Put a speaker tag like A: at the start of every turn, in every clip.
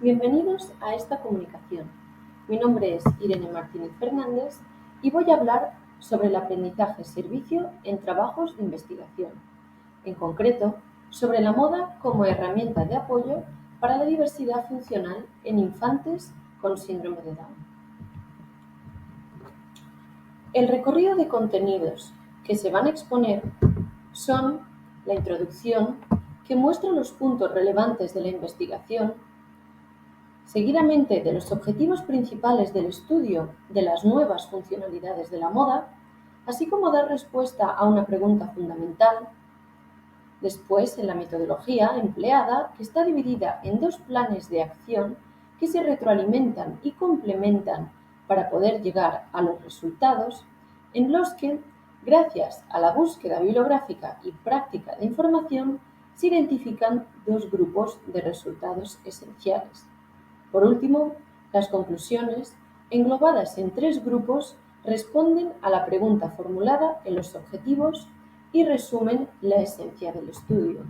A: Bienvenidos a esta comunicación. Mi nombre es Irene Martínez Fernández y voy a hablar sobre el aprendizaje-servicio en trabajos de investigación, en concreto sobre la moda como herramienta de apoyo para la diversidad funcional en infantes con síndrome de Down. El recorrido de contenidos que se van a exponer son la introducción, que muestra los puntos relevantes de la investigación, seguidamente de los objetivos principales del estudio de las nuevas funcionalidades de la moda, así como dar respuesta a una pregunta fundamental. Después, en la metodología empleada, que está dividida en dos planes de acción que se retroalimentan y complementan para poder llegar a los resultados, en los que, gracias a la búsqueda bibliográfica y práctica de información, se identifican dos grupos de resultados esenciales. Por último, las conclusiones, englobadas en tres grupos, responden a la pregunta formulada en los objetivos y resumen la esencia del estudio.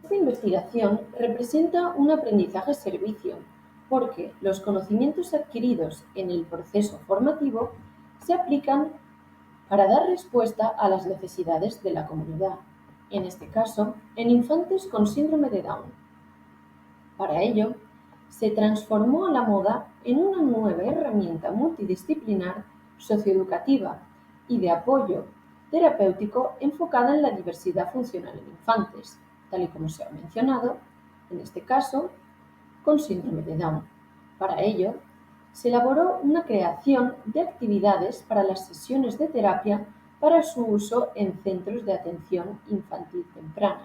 A: Esta investigación representa un aprendizaje-servicio porque los conocimientos adquiridos en el proceso formativo se aplican para dar respuesta a las necesidades de la comunidad, en este caso, en infantes con síndrome de Down. Para ello, se transformó a la moda en una nueva herramienta multidisciplinar, socioeducativa y de apoyo terapéutico enfocada en la diversidad funcional en infantes, tal y como se ha mencionado, en este caso, con síndrome de Down. Para ello, se elaboró una creación de actividades para las sesiones de terapia para su uso en centros de atención infantil temprana,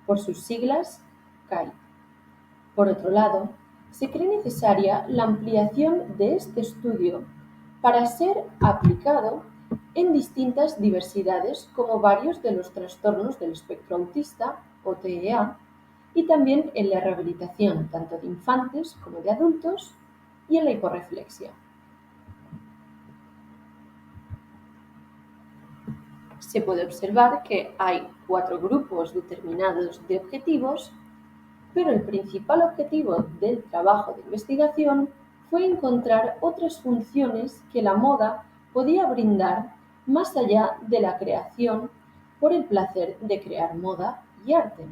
A: por sus siglas CAI. Por otro lado, se cree necesaria la ampliación de este estudio para ser aplicado en distintas diversidades como varios de los trastornos del espectro autista o TEA y también en la rehabilitación tanto de infantes como de adultos y en la hiporreflexia. Se puede observar que hay 4 grupos determinados de objetivos, pero el principal objetivo del trabajo de investigación fue encontrar otras funciones que la moda podía brindar más allá de la creación por el placer de crear moda y arte.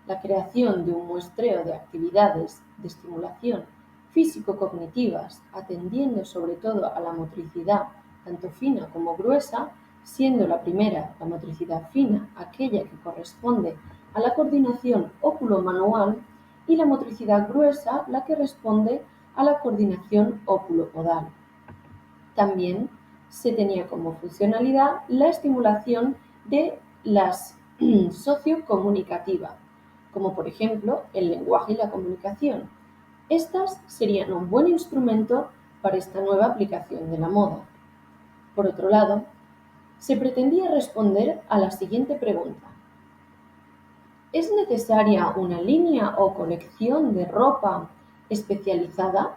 A: La creación de un muestreo de actividades de estimulación físico-cognitivas, atendiendo sobre todo a la motricidad tanto fina como gruesa, siendo la primera, la motricidad fina, aquella que corresponde a la coordinación óculo-manual, y la motricidad gruesa, la que responde a la coordinación óculo-podal. También se tenía como funcionalidad la estimulación de las sociocomunicativa, como por ejemplo el lenguaje y la comunicación. Estas serían un buen instrumento para esta nueva aplicación de la moda. Por otro lado, se pretendía responder a la siguiente pregunta: ¿es necesaria una línea o colección de ropa especializada?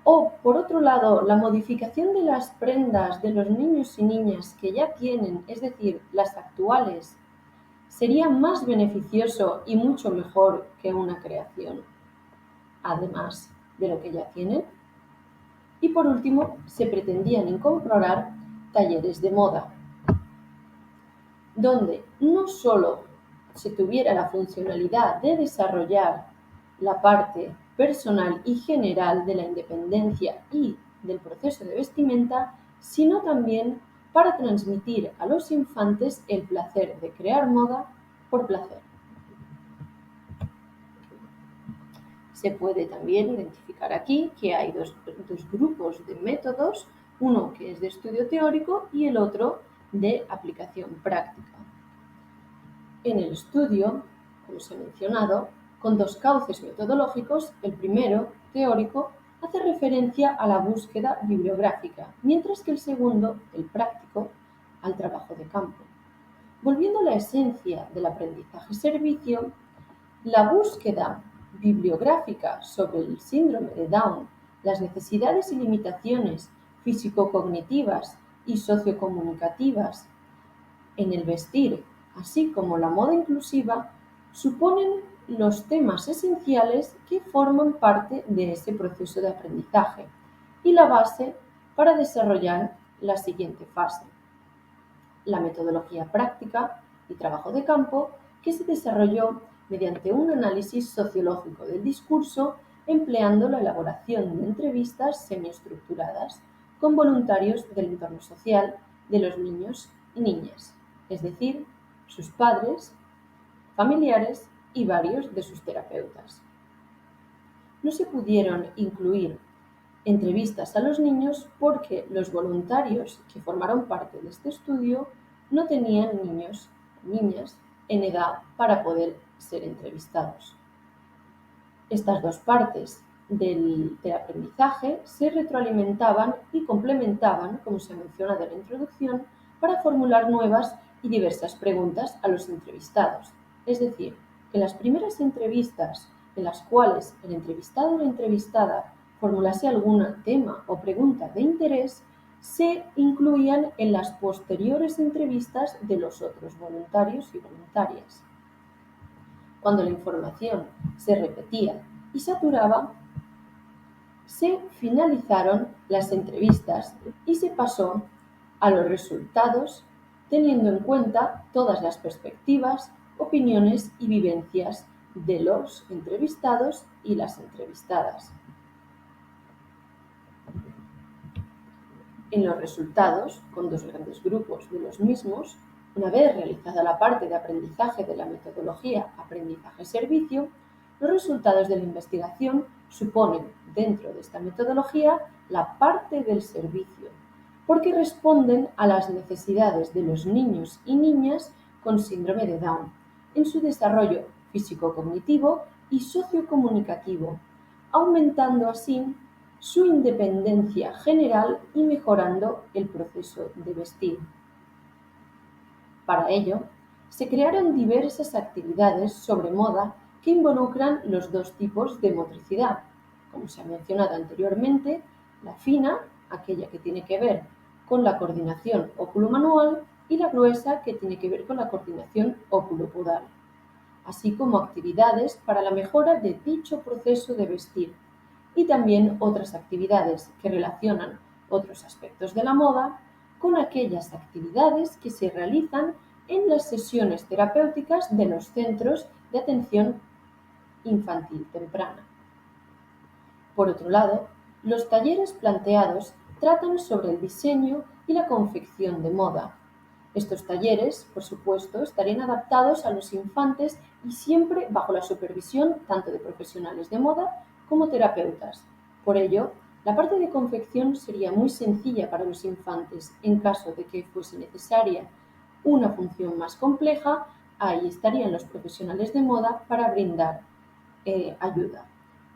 A: O, por otro lado, la modificación de las prendas de los niños y niñas que ya tienen, es decir, las actuales, sería más beneficioso y mucho mejor que una creación, además de lo que ya tienen. Y por último, se pretendían incorporar talleres de moda, donde no solo se tuviera la funcionalidad de desarrollar la parte personal y general de la independencia y del proceso de vestimenta, sino también para transmitir a los infantes el placer de crear moda por placer. Se puede también identificar aquí que hay dos grupos de métodos, uno que es de estudio teórico y el otro de aplicación práctica. En el estudio, como se ha mencionado, con 2 cauces metodológicos, el primero, teórico, hace referencia a la búsqueda bibliográfica, mientras que el segundo, el práctico, al trabajo de campo. Volviendo a la esencia del aprendizaje-servicio, la búsqueda bibliográfica sobre el síndrome de Down, las necesidades y limitaciones físico-cognitivas y sociocomunicativas en el vestir, así como la moda inclusiva, suponen los temas esenciales que forman parte de ese proceso de aprendizaje y la base para desarrollar la siguiente fase, la metodología práctica y trabajo de campo, que se desarrolló mediante un análisis sociológico del discurso empleando la elaboración de entrevistas semiestructuradas con voluntarios del entorno social de los niños y niñas, es decir, sus padres, familiares y varios de sus terapeutas. No se pudieron incluir entrevistas a los niños porque los voluntarios que formaron parte de este estudio no tenían niños o niñas en edad para poder ser entrevistados. Estas dos partes del aprendizaje se retroalimentaban y complementaban, como se menciona en la introducción, para formular nuevas y diversas preguntas a los entrevistados. Es decir, que las primeras entrevistas en las cuales el entrevistado o la entrevistada formulase algún tema o pregunta de interés, se incluían en las posteriores entrevistas de los otros voluntarios y voluntarias. Cuando la información se repetía y saturaba, se finalizaron las entrevistas y se pasó a los resultados teniendo en cuenta todas las perspectivas, opiniones y vivencias de los entrevistados y las entrevistadas. En los resultados, con dos grandes grupos de los mismos, una vez realizada la parte de aprendizaje de la metodología aprendizaje-servicio, los resultados de la investigación suponen, dentro de esta metodología, la parte del servicio, porque responden a las necesidades de los niños y niñas con síndrome de Down, en su desarrollo físico-cognitivo y sociocomunicativo, aumentando así su independencia general y mejorando el proceso de vestir. Para ello, se crearon diversas actividades sobre moda que involucran los dos tipos de motricidad, como se ha mencionado anteriormente, la fina, aquella que tiene que ver con la coordinación óculo-manual, y la gruesa, que tiene que ver con la coordinación óculo-podal, así como actividades para la mejora de dicho proceso de vestir, y también otras actividades que relacionan otros aspectos de la moda con aquellas actividades que se realizan en las sesiones terapéuticas de los centros de atención infantil temprana. Por otro lado, los talleres planteados tratan sobre el diseño y la confección de moda. Estos talleres, por supuesto, estarían adaptados a los infantes y siempre bajo la supervisión tanto de profesionales de moda como terapeutas. Por ello, la parte de confección sería muy sencilla para los infantes. En caso de que fuese necesaria una función más compleja, ahí estarían los profesionales de moda para brindar ayuda.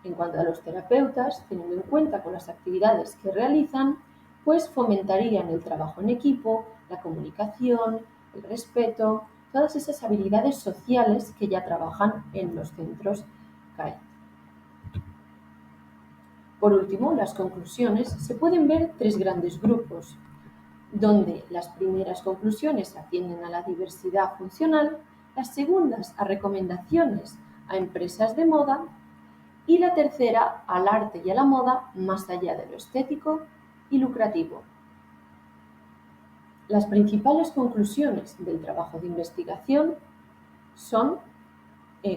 A: En cuanto a los terapeutas, teniendo en cuenta con las actividades que realizan, pues fomentarían el trabajo en equipo, la comunicación, el respeto, todas esas habilidades sociales que ya trabajan en los centros CAI. Por último, las conclusiones se pueden ver tres grandes grupos, donde las primeras conclusiones atienden a la diversidad funcional, las segundas a recomendaciones a empresas de moda y la tercera al arte y a la moda más allá de lo estético y lucrativo. Las principales conclusiones del trabajo de investigación son,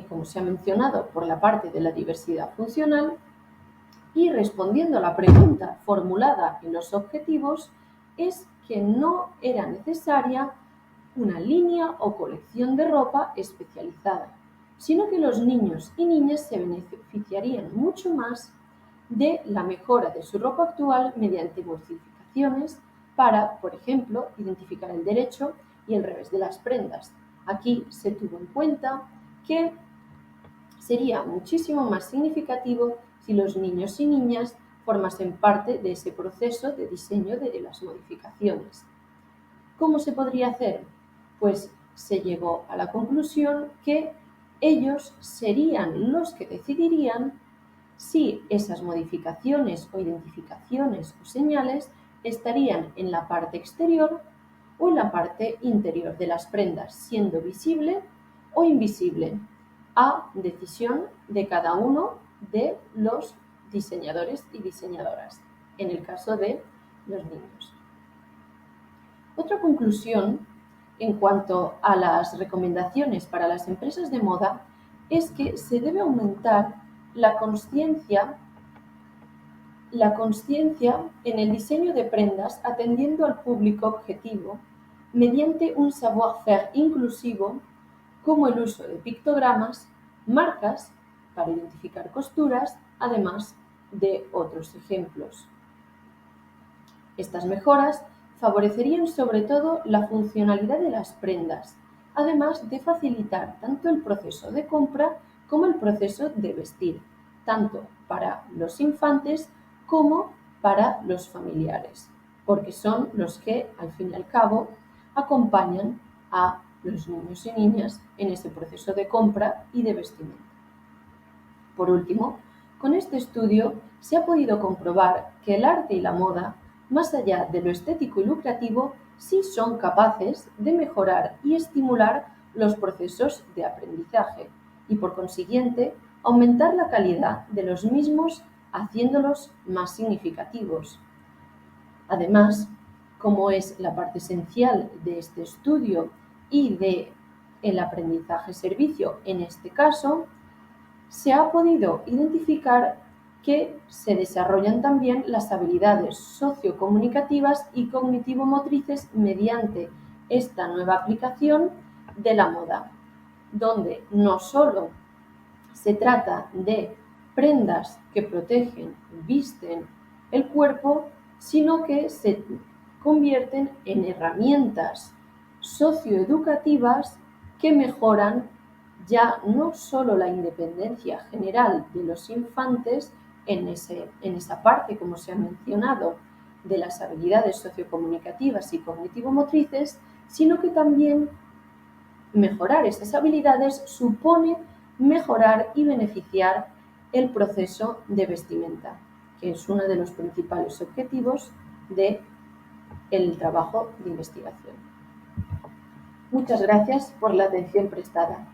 A: como se ha mencionado, por la parte de la diversidad funcional, y respondiendo a la pregunta formulada en los objetivos, es que no era necesaria una línea o colección de ropa especializada, sino que los niños y niñas se beneficiarían mucho más de la mejora de su ropa actual mediante modificaciones para, por ejemplo, identificar el derecho y el revés de las prendas. Aquí se tuvo en cuenta que sería muchísimo más significativo si los niños y niñas formasen parte de ese proceso de diseño de las modificaciones. ¿Cómo se podría hacer? Pues se llegó a la conclusión que ellos serían los que decidirían si esas modificaciones o identificaciones o señales estarían en la parte exterior o en la parte interior de las prendas, siendo visible o invisible, a decisión de cada uno de los diseñadores y diseñadoras, en el caso de los niños. Otra conclusión en cuanto a las recomendaciones para las empresas de moda es que se debe aumentar la consciencia en el diseño de prendas atendiendo al público objetivo mediante un savoir-faire inclusivo como el uso de pictogramas, marcas para identificar costuras, además de otros ejemplos. Estas mejoras favorecerían sobre todo la funcionalidad de las prendas, además de facilitar tanto el proceso de compra como el proceso de vestir, tanto para los infantes como para los familiares, porque son los que, al fin y al cabo, acompañan a los niños y niñas en ese proceso de compra y de vestimenta. Por último, con este estudio se ha podido comprobar que el arte y la moda, más allá de lo estético y lucrativo, sí son capaces de mejorar y estimular los procesos de aprendizaje y, por consiguiente, aumentar la calidad de los mismos haciéndolos más significativos. Además, como es la parte esencial de este estudio y del aprendizaje-servicio en este caso, se ha podido identificar que se desarrollan también las habilidades sociocomunicativas y cognitivo-motrices mediante esta nueva aplicación de la moda, donde no solo se trata de prendas que protegen, visten el cuerpo, sino que se convierten en herramientas socioeducativas que mejoran ya no solo la independencia general de los infantes en esa parte, como se ha mencionado, de las habilidades sociocomunicativas y cognitivo-motrices, sino que también mejorar esas habilidades supone mejorar y beneficiar el proceso de vestimenta, que es uno de los principales objetivos del trabajo de investigación. Muchas gracias por la atención prestada.